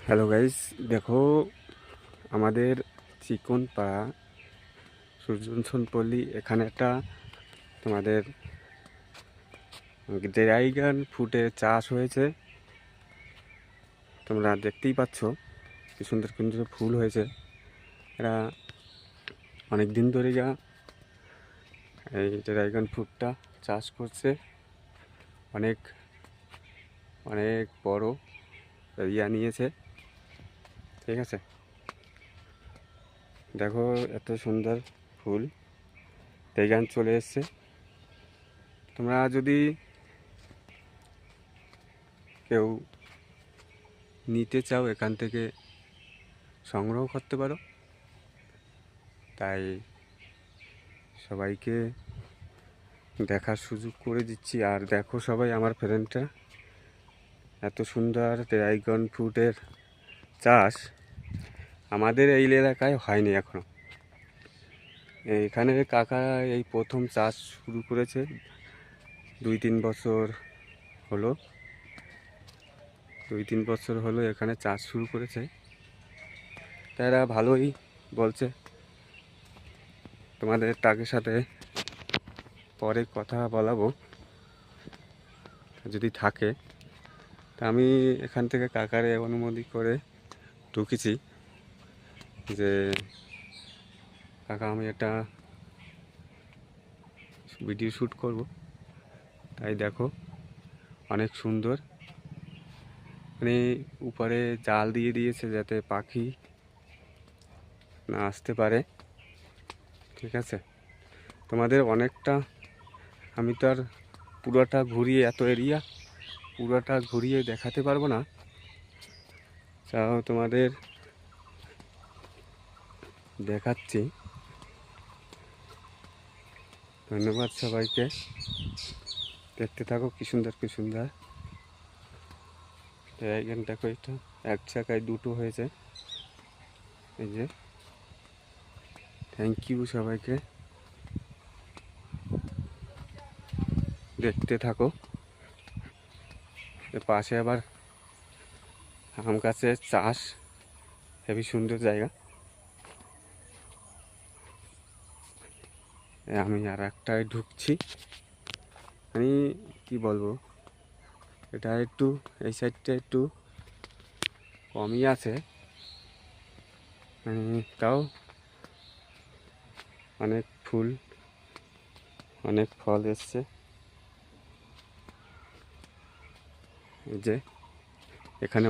Hello guys, দেখো আমাদের চিকন পাড়া সূর্যনপল্লী এখানে একটা তোমাদের ড্রাগন ফ্রুটের চাষ হয়েছে। তোমরা দেখতেই পাচ্ছ কি সুন্দর সুন্দর ফুল হয়েছে। এরা অনেক দিন ধরে এই ড্রাগন ফ্রুটটা চাষ করছে। অনেক অনেক বড় এরিয়া নিয়েছে, ঠিক আছে। দেখো এত সুন্দর ফুল ড্রাগন চলে এসছে। তোমরা যদি কেউ নিতে চাও এখান থেকে সংগ্রহ করতে পারো। তাই সবাইকে দেখার সুযোগ করে দিচ্ছি। আর দেখো সবাই আমার ফ্রেন্ডটা, এত সুন্দর ড্রাগন ফ্রুটের চাষ আমাদের এই এলাকায় হয়নি এখনো। এখানে কাকা এই প্রথম চাষ শুরু করেছে, 2-3 বছর হলো। 2-3 বছর হলো এখানে চাষ শুরু করেছে। তারা ভালোই বলছে। তোমাদের তাদের সাথে পরে কথা বলাবো যদি থাকে। তা আমি এখান থেকে কাকারে অনুমতি করে ঢুকেছি যে কাকা আমি একটা ভিডিও শ্যুট করব। তাই দেখো অনেক সুন্দর, মানে উপরে জাল দিয়ে দিয়েছে যাতে পাখি না আসতে পারে, ঠিক আছে। তোমাদের অনেকটা, আমি তো আর পুরোটা ঘুরিয়ে, এত এরিয়া পুরোটা ঘুরিয়ে দেখাতে পারবো না। তাও তোমাদের দেখাচ্ছি। ধন্যবাদ সবাইকে, দেখতে থাকো কি সুন্দর কি সুন্দর। এইখানে দেখো, এটা এক জায়গায় দুটো হয়েছে, এই যে। থ্যাংক ইউ সবাইকে, দেখতে থাকো। পাশে আবার আম গাছের চাষ, হেবি সুন্দর জায়গা। আমি আর একটায় ঢুকছি। আমি কি বলবো, এটা একটু এই সাইডটা একটু কমই আছে, তাও অনেক ফুল, অনেক ফল এসছে। এই যে এখানে